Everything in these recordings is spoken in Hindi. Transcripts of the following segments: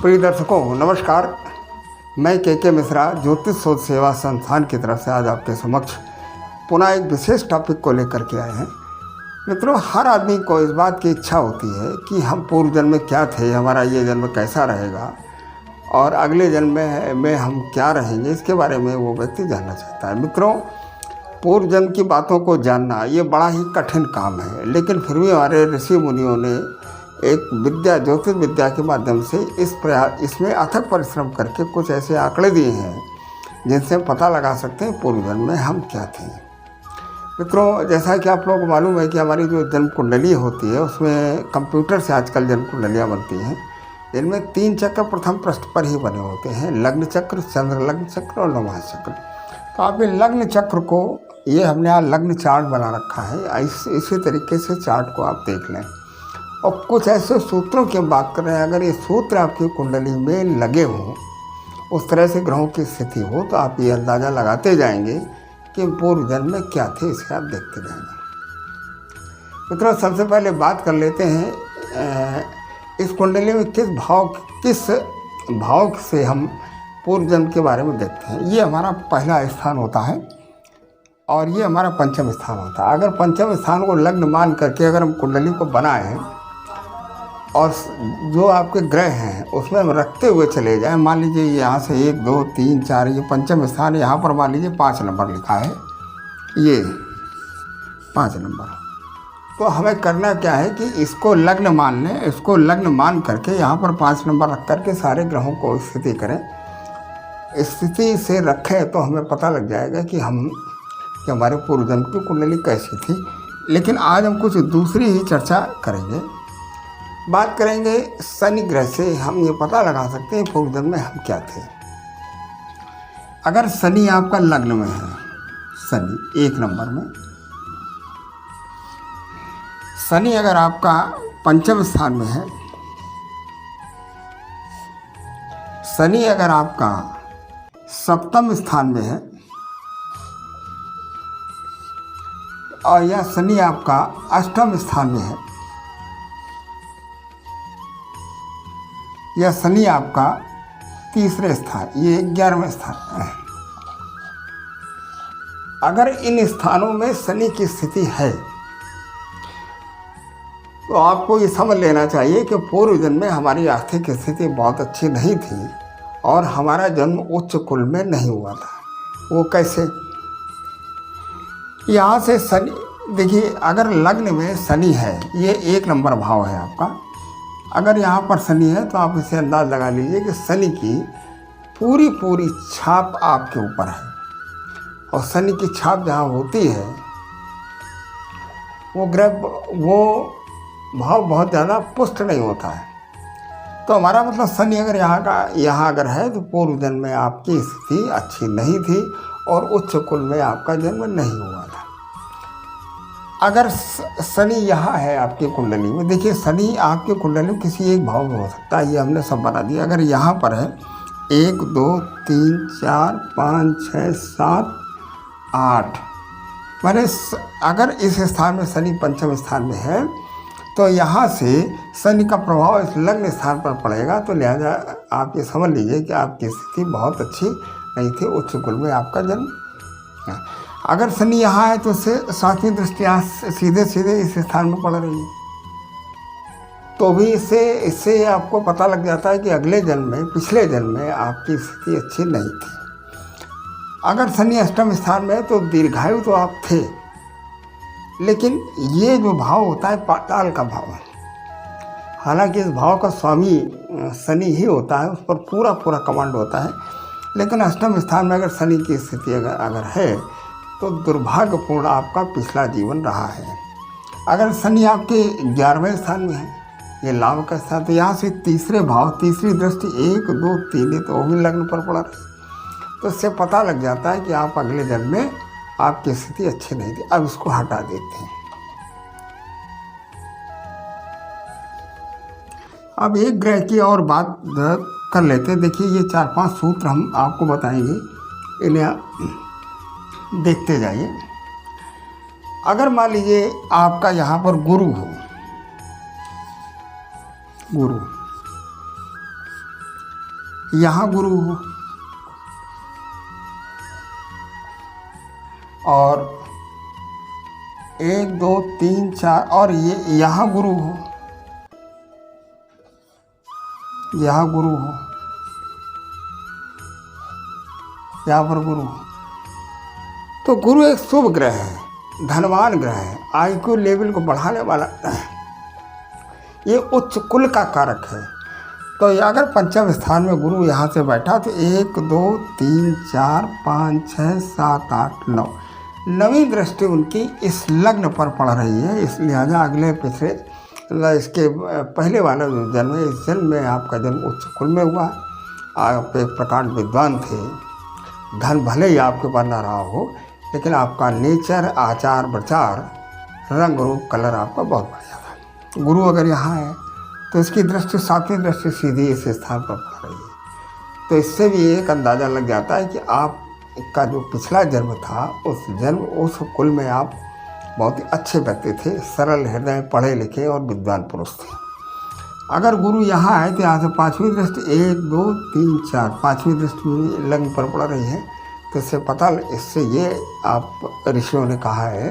प्रिय दर्शकों नमस्कार। मैं के मिश्रा ज्योतिष शोध सेवा संस्थान की तरफ से आज आपके समक्ष पुनः एक विशेष टॉपिक को लेकर के आए हैं। मित्रों, हर आदमी को इस बात की इच्छा होती है कि हम पूर्व जन्म में क्या थे, हमारा ये जन्म कैसा रहेगा और अगले जन्म में हम क्या रहेंगे, इसके बारे में वो व्यक्ति जानना चाहता है। मित्रों, पूर्व जन्म की बातों को जानना ये बड़ा ही कठिन काम है, लेकिन फिर भी हमारे ऋषि मुनियों ने एक विद्या, ज्योतिष विद्या के माध्यम से इसमें अथक परिश्रम करके कुछ ऐसे आंकड़े दिए हैं जिनसे पता लगा सकते हैं पूर्व जन्म में हम क्या थे। मित्रों, जैसा कि आप लोगों को मालूम है कि हमारी जो जन्म कुंडली होती है उसमें कंप्यूटर से आजकल जन्म कुंडलियाँ बनती हैं, जिनमें 3 चक्र प्रथम पृष्ठ पर ही बने होते हैं, लग्न चक्र, चंद्र लग्न चक्र और नवमास चक्र। तो आप ये लग्न चक्र को, ये हमने यहाँ लग्न चार्ट बना रखा है, इसी तरीके से चार्ट को आप देख लें। और कुछ ऐसे सूत्रों की हम बात कर रहे हैं, अगर ये सूत्र आपकी कुंडली में लगे हों, उस तरह से ग्रहों की स्थिति हो, तो आप ये अंदाज़ा लगाते जाएंगे कि पूर्व जन्म में क्या थे, इसे आप देखते जाएंगे। मित्रों, सबसे पहले बात कर लेते हैं इस कुंडली में किस भाव से हम पूर्व जन्म के बारे में देखते हैं। ये हमारा पहला स्थान होता है और ये हमारा पंचम स्थान होता है। अगर पंचम स्थान को लग्न मान करके अगर हम कुंडली को बनाएं और जो आपके ग्रह हैं उसमें हम रखते हुए चले जाएं, मान लीजिए यहाँ से 1 2 3 4, ये पंचम स्थान, यहाँ पर मान लीजिए 5 नंबर लिखा है, ये 5 नंबर। तो हमें करना क्या है कि इसको लग्न मान लें, इसको लग्न मान करके यहाँ पर 5 नंबर रख करके सारे ग्रहों को स्थिति करें। स्थिति से रखें तो हमें पता लग जाएगा कि हमारे पूर्व जन्म की कुंडली कैसी थी। लेकिन आज हम कुछ दूसरी ही चर्चा करेंगे। बात करेंगे शनि ग्रह से हम ये पता लगा सकते हैं पूर्व जन्म में हम क्या थे। अगर शनि आपका लग्न में है, शनि 1 नंबर में, शनि अगर आपका पंचम स्थान में है, शनि अगर आपका सप्तम स्थान में है और यह शनि आपका अष्टम स्थान में है, यह शनि आपका तीसरे स्थान, ये 11वें स्थान है। अगर इन स्थानों में शनि की स्थिति है तो आपको ये समझ लेना चाहिए कि पूर्व जन्म में हमारी आर्थिक स्थिति बहुत अच्छी नहीं थी और हमारा जन्म उच्च कुल में नहीं हुआ था। वो कैसे? यहाँ से शनि, देखिए, अगर लग्न में शनि है, ये 1 नंबर भाव है आपका, अगर यहाँ पर शनि है तो आप इसे अंदाज़ लगा लीजिए कि शनि की पूरी छाप आपके ऊपर है। और शनि की छाप जहाँ होती है वो भाव बहुत ज़्यादा पुष्ट नहीं होता है। तो हमारा मतलब शनि अगर यहाँ अगर है तो पूर्व जन्म में आपकी स्थिति अच्छी नहीं थी और उच्च कुल में आपका जन्म नहीं हुआ था। अगर शनि यहाँ है आपकी कुंडली में, देखिए शनि आपकी कुंडली में किसी एक भाव में हो सकता है, ये हमने सब बना दिया। अगर यहाँ पर है 1 2 3 4 5 6 7 8, माने अगर इस स्थान में शनि पंचम स्थान में है तो यहाँ से शनि का प्रभाव इस लग्न स्थान पर पड़ेगा। तो लिहाजा आप ये समझ लीजिए कि आपकी स्थिति बहुत अच्छी नहीं थी, उच्च कुल में आपका जन्म। अगर शनि यहाँ है तो उससे 7वीं दृष्टि सीधे इस स्थान में पड़ रही है, तो भी इससे आपको पता लग जाता है कि अगले जन्म में, पिछले जन्म में आपकी स्थिति अच्छी नहीं थी। अगर शनि अष्टम स्थान में है तो दीर्घायु तो आप थे, लेकिन ये जो भाव होता है पाताल का भाव है। हालांकि इस भाव का स्वामी शनि ही होता है, उस पर पूरा कमांड होता है, लेकिन अष्टम स्थान में अगर शनि की स्थिति अगर है तो दुर्भाग्यपूर्ण आपका पिछला जीवन रहा है। अगर शनि आपके 11वें स्थान में है, ये लाभ का स्थान, तो यहाँ से तीसरे भाव, तीसरी दृष्टि 1 2 3 है, तो वो भी लग्न पर पड़ा रही। तो इससे पता लग जाता है कि आप अगले जन्म में आपकी स्थिति अच्छी नहीं थी। अब इसको हटा देते हैं। अब एक ग्रह की और बात कर लेते हैं। देखिए, ये 4-5 सूत्र हम आपको बताएंगे, इन्हें देखते जाइए। अगर मान लीजिए आपका यहाँ पर गुरु हो, गुरु यहाँ गुरु हो और 1 2 3 4 और ये यहाँ गुरु हो, यहाँ गुरु हो, यहाँ पर गुरु हो। तो गुरु एक शुभ ग्रह है, धनवान ग्रह है, IQ लेवल को बढ़ाने वाला, ये उच्च कुल का कारक है। तो अगर पंचम स्थान में गुरु यहाँ से बैठा तो 1 2 3 4 5 6 7 8 9 नवीं दृष्टि उनकी इस लग्न पर पड़ रही है। इस लिहाजा अगले पिछले इसके पहले वाला जो जन्म है, इस जन्म में आपका जन्म उच्च कुल में हुआ। आप एक प्रकार विद्वान थे, धन भले ही आपके पास ना रहा हो, लेकिन आपका नेचर, आचार विचार, रंग रूप, कलर आपका बहुत बढ़िया था। गुरु अगर यहाँ है तो इसकी दृष्टि 7वीं दृष्टि सीधी इस स्थान पर पड़ रही है। तो इससे भी एक अंदाज़ा लग जाता है कि आपका जो पिछला जन्म था, उस कुल में आप बहुत ही अच्छे व्यक्ति थे, सरल हृदय, पढ़े लिखे और विद्वान पुरुष थे। अगर गुरु यहाँ है तो यहाँ से 5वीं दृष्टि 1 2 3 4 5वीं दृष्टि लग्न पर पड़ रही है। तो इससे ये आप ऋषियों ने कहा है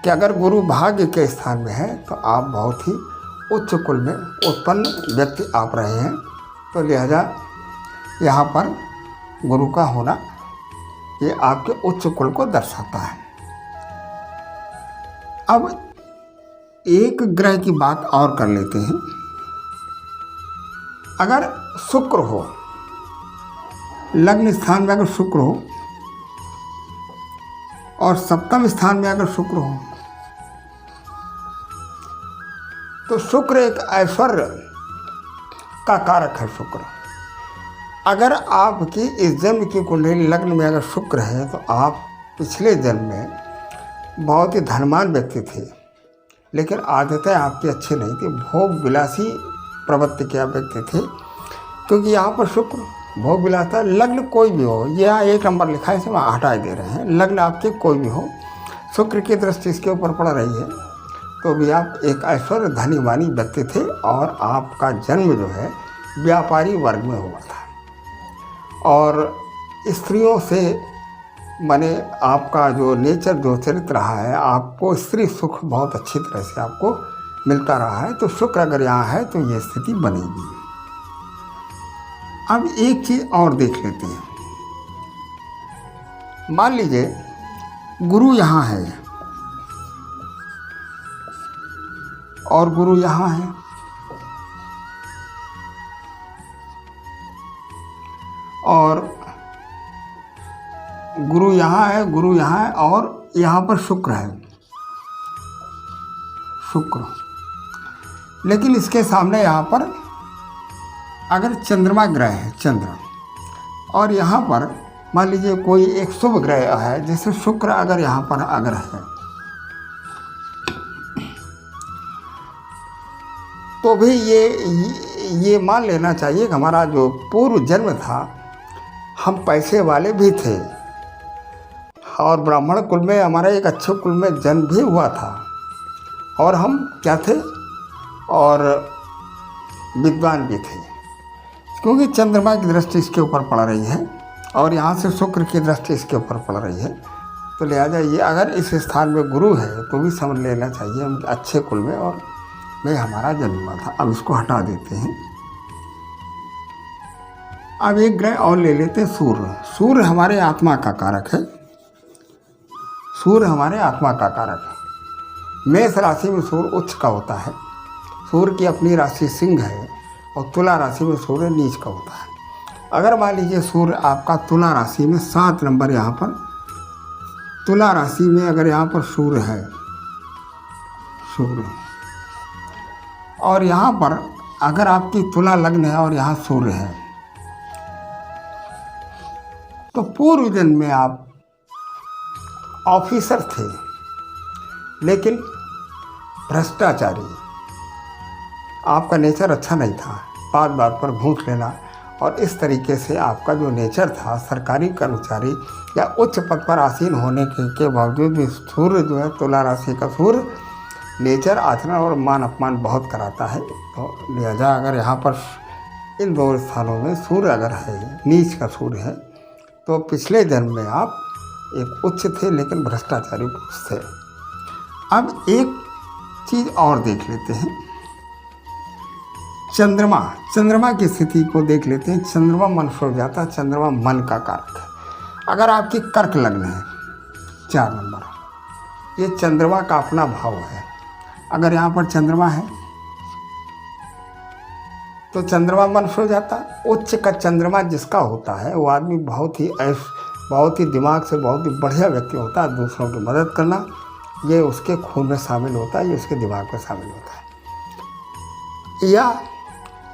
कि अगर गुरु भाग्य के स्थान में है तो आप बहुत ही उच्च कुल में उत्पन्न व्यक्ति आप रहे हैं। तो लिहाजा यहाँ पर गुरु का होना ये आपके उच्च कुल को दर्शाता है। अब एक ग्रह की बात और कर लेते हैं। अगर शुक्र हो, लग्न स्थान में अगर शुक्र हो और सप्तम स्थान में अगर शुक्र हो तो शुक्र एक ऐश्वर्य का कारक है। शुक्र अगर आपकी इस जन्म की कुंडली लग्न में अगर शुक्र है तो आप पिछले जन्म में बहुत ही धनवान व्यक्ति थे, लेकिन आदतें आपकी अच्छी नहीं थी, भोग विलासी प्रवृत्ति के व्यक्ति थे। क्योंकि यहाँ पर शुक्र भोग विलासा, लग्न कोई भी हो, यह 1 नंबर लिखा है, इसे वहाँ हटा दे रहे हैं, लग्न आपके कोई भी हो, शुक्र की दृष्टि इसके ऊपर पड़ रही है, तो भी आप एक ऐश्वर्य धनीवानी व्यक्ति थे। और आपका जन्म जो है व्यापारी वर्ग में हुआ था और स्त्रियों से माने आपका जो नेचर, जो चरित्र रहा है, आपको स्त्री सुख बहुत अच्छी तरह से आपको मिलता रहा है। तो शुक्र अगर यहाँ है तो ये स्थिति बनेगी। अब एक चीज़ और देख लेते हैं। मान लीजिए गुरु यहाँ है और गुरु यहाँ है, और गुरु यहाँ है, गुरु यहाँ है और यहाँ पर शुक्र है, शुक्र। लेकिन इसके सामने यहाँ पर अगर चंद्रमा ग्रह है, चंद्र, और यहाँ पर मान लीजिए कोई एक शुभ ग्रह है, जैसे शुक्र अगर यहाँ पर अगर है तो भी ये मान लेना चाहिए कि हमारा जो पूर्व जन्म था, हम पैसे वाले भी थे और ब्राह्मण कुल में, हमारा एक अच्छे कुल में जन्म भी हुआ था और हम क्या थे, और विद्वान भी थे। क्योंकि चंद्रमा की दृष्टि इसके ऊपर पड़ रही है और यहाँ से शुक्र की दृष्टि इसके ऊपर पड़ रही है, तो लिहाजा ये अगर इस स्थान में गुरु है तो भी समझ लेना चाहिए हम अच्छे कुल में और में हमारा जन्म हुआ था। अब इसको हटा देते हैं। अब एक ग्रह और ले लेते हैं, सूर्य। सूर्य हमारे आत्मा का कारक है, सूर्य हमारे आत्मा का कारक है। मेष राशि में सूर्य उच्च का होता है, सूर्य की अपनी राशि सिंह है, और तुला राशि में सूर्य नीच का होता है। अगर मान लीजिए सूर्य आपका तुला राशि में 7 नंबर, यहाँ पर तुला राशि में अगर यहाँ पर सूर्य है, सूर्य, और यहाँ पर अगर आपकी तुला लग्न है और यहाँ सूर्य है, तो पूर्व जन्म में आप ऑफिसर थे, लेकिन भ्रष्टाचारी, आपका नेचर अच्छा नहीं था, बात बात पर घूंट लेना, और इस तरीके से आपका जो नेचर था, सरकारी कर्मचारी या उच्च पद पर आसीन होने के बावजूद भी सूर्य जो है, तुला राशि का सूर्य नेचर, आचरण और मान अपमान बहुत कराता है। तो लिहाजा अगर यहाँ पर इन दो स्थानों में सूर्य अगर है, नीच का सूर्य है, तो पिछले जन्म में आप एक उच्च थे लेकिन भ्रष्टाचारी पुरुष थे। अब एक चीज़ और देख लेते हैं, चंद्रमा की स्थिति को देख लेते हैं। चंद्रमा मन हो जाता, चंद्रमा मन का कारक है। अगर आपकी कर्क लग्न है 4 नंबर, ये चंद्रमा का अपना भाव है। अगर यहाँ पर चंद्रमा है तो चंद्रमा मन हो जाता। उच्च का चंद्रमा जिसका होता है वो आदमी बहुत ही दिमाग से बहुत ही बढ़िया व्यक्ति होता है। दूसरों की मदद करना ये उसके खून में शामिल होता है, ये उसके दिमाग में शामिल होता है। या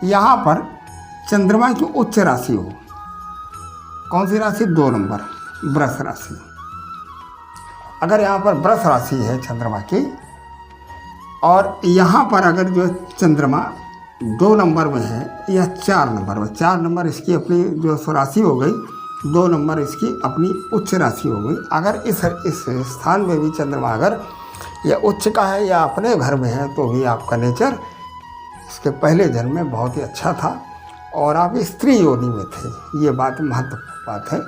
यहाँ पर चंद्रमा की उच्च राशि हो, कौन सी राशि? 2 नंबर, वृष राशि। अगर यहाँ पर वृष राशि है चंद्रमा की, और यहाँ पर अगर जो चंद्रमा 2 नंबर में है या 4 नंबर में, 4 नंबर इसकी अपनी जो राशि हो गई, 2 नंबर इसकी अपनी उच्च राशि हो गई। अगर इस स्थान में भी चंद्रमा अगर या उच्च का है या अपने घर में है, तो भी आपका नेचर इसके पहले जन्म में बहुत ही अच्छा था और आप स्त्री योनि में थे। ये बात महत्वपूर्ण बात है।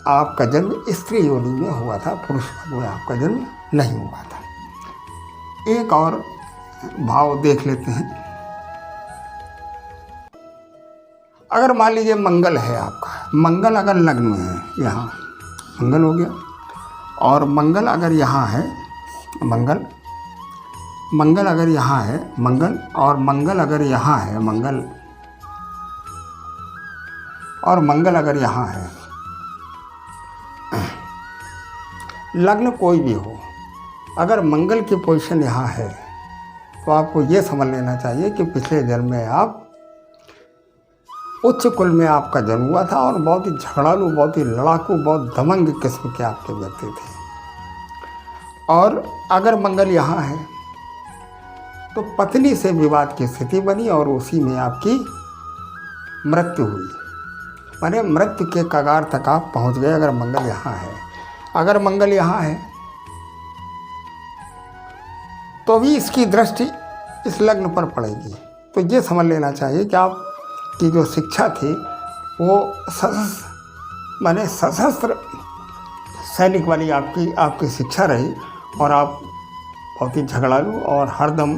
आपका जन्म स्त्री योनि में हुआ था, पुरुष में आपका जन्म नहीं हुआ था। एक और भाव देख लेते हैं। अगर मान लीजिए मंगल है आपका, मंगल अगर लग्न में है, यहाँ मंगल हो गया, और मंगल अगर यहाँ है, मंगल अगर यहाँ है, और मंगल अगर यहाँ है, और मंगल अगर यहाँ है, लग्न कोई भी हो, अगर मंगल की पोजीशन यहाँ है तो आपको ये समझ लेना चाहिए कि पिछले जन्म में आप उच्च कुल में आपका जन्म हुआ था और बहुत ही झगड़ालू, बहुत ही लड़ाकू, बहुत दमंग किस्म के आपके व्यक्ति थे। और अगर मंगल यहाँ है तो पत्नी से विवाद की स्थिति बनी और उसी में आपकी मृत्यु हुई, माने मृत्यु के कगार तक आप पहुँच गए। अगर मंगल यहाँ है, अगर मंगल यहाँ है तो भी इसकी दृष्टि इस लग्न पर पड़ेगी। तो ये समझ लेना चाहिए कि आप की जो शिक्षा थी वो सशस्त्र सैनिक वाली आपकी शिक्षा रही, और आप बहुत ही झगड़ालू और हरदम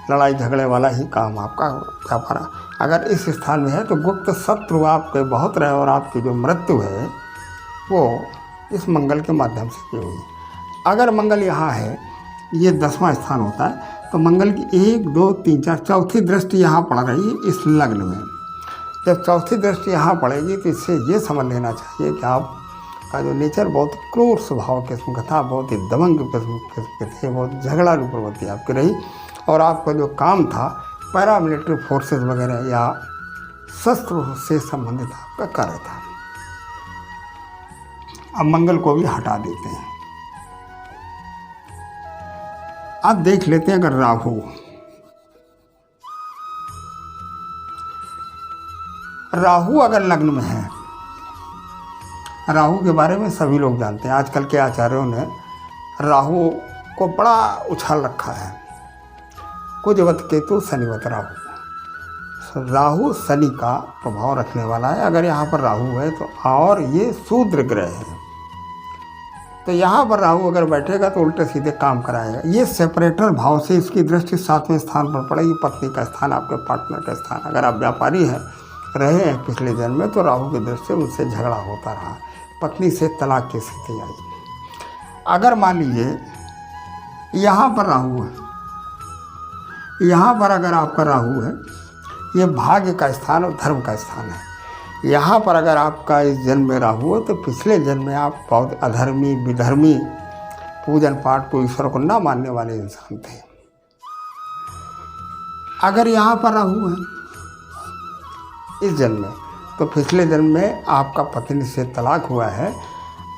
लड़ाई झगड़े वाला ही काम आपका जा पा। अगर इस स्थान में है तो गुप्त शत्रु आपके बहुत रहे और आपकी जो मृत्यु है वो इस मंगल के माध्यम से की हुई। अगर मंगल यहाँ है, ये 10वां स्थान होता है, तो मंगल की 1 2 3 4 चौथी दृष्टि यहाँ पड़ रही है इस लग्न में। जब चौथी दृष्टि यहाँ पड़ेगी तो इससे ये समझ लेना चाहिए कि आपका जो नेचर बहुत क्रूर स्वभाव किस्म का था, बहुत ही दमंग किस्म के थे, बहुत झगड़ालू प्रवृत्ति आपकी रही, और आपका जो काम था पैरामिलिट्री फोर्सेस वगैरह या शस्त्र से संबंधित आपका कार्य था। अब मंगल को भी हटा देते हैं। अब देख लेते हैं अगर राहु अगर लग्न में है, राहु के बारे में सभी लोग जानते हैं। आजकल के आचार्यों ने राहु को बड़ा उछाल रखा है, कुजवत केतु शनिवत राहु। राहु शनि का प्रभाव रखने वाला है। अगर यहाँ पर राहु है तो, और ये शूद्र ग्रह है, तो यहाँ पर राहु अगर बैठेगा तो उल्टे सीधे काम कराएगा। ये सेपरेटर भाव से इसकी दृष्टि 7वें स्थान पर पड़ेगी, पत्नी का स्थान, आपके पार्टनर का स्थान। अगर आप व्यापारी रहे हैं पिछले जन्म में तो राहु की दृष्टि से उनसे झगड़ा होता रहा, पत्नी से तलाक की स्थिति आई। अगर मान लीजिए यहाँ पर राहु है, यहाँ पर अगर आपका राहु है, ये भाग्य का स्थान और धर्म का स्थान है। यहाँ पर अगर आपका इस जन्म में राहु है तो पिछले जन्म में आप बहुत अधर्मी, विधर्मी, पूजन पाठ को, ईश्वर को ना मानने वाले इंसान थे। अगर यहाँ पर राहु है इस जन्म में तो पिछले जन्म में आपका पत्नी से तलाक हुआ है।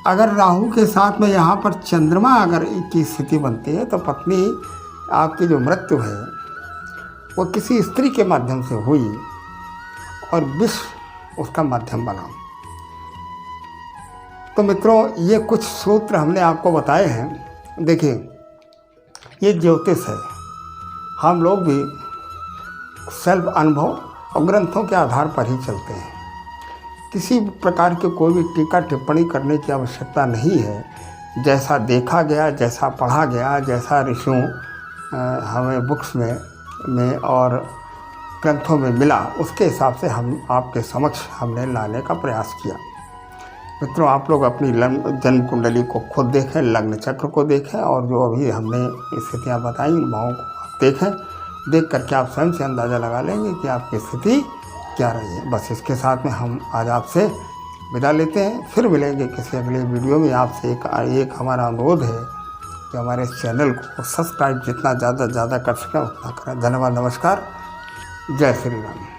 अगर राहु के साथ में यहाँ पर चंद्रमा अगर की स्थिति बनती है तो पत्नी आपकी जो मृत्यु है वो किसी स्त्री के माध्यम से हुई और विष उसका माध्यम बना। तो मित्रों, ये कुछ सूत्र हमने आपको बताए हैं। देखिए, ये ज्योतिष है, हम लोग भी सेल्फ अनुभव और ग्रंथों के आधार पर ही चलते हैं। किसी प्रकार के कोई भी टीका टिप्पणी करने की आवश्यकता नहीं है। जैसा देखा गया, जैसा पढ़ा गया, जैसा ऋषियों हमें बुक्स में और ग्रंथों में मिला, उसके हिसाब से हम आपके समक्ष हमने लाने का प्रयास किया। मित्रों, आप लोग अपनी जन्म कुंडली को खुद देखें, लग्न चक्र को देखें और जो अभी हमने स्थितियाँ बताई इन भावों को आप देखें। देख करके आप स्वयं से अंदाज़ा लगा लेंगे कि आपकी स्थिति क्या रही है। बस इसके साथ में हम आज आपसे विदा लेते हैं। फिर मिलेंगे किसी अगले वीडियो में। आपसे एक हमारा अनुरोध है कि हमारे चैनल को सब्सक्राइब जितना ज़्यादा कर सकें उतना करें। धन्यवाद, नमस्कार, जय श्री राम।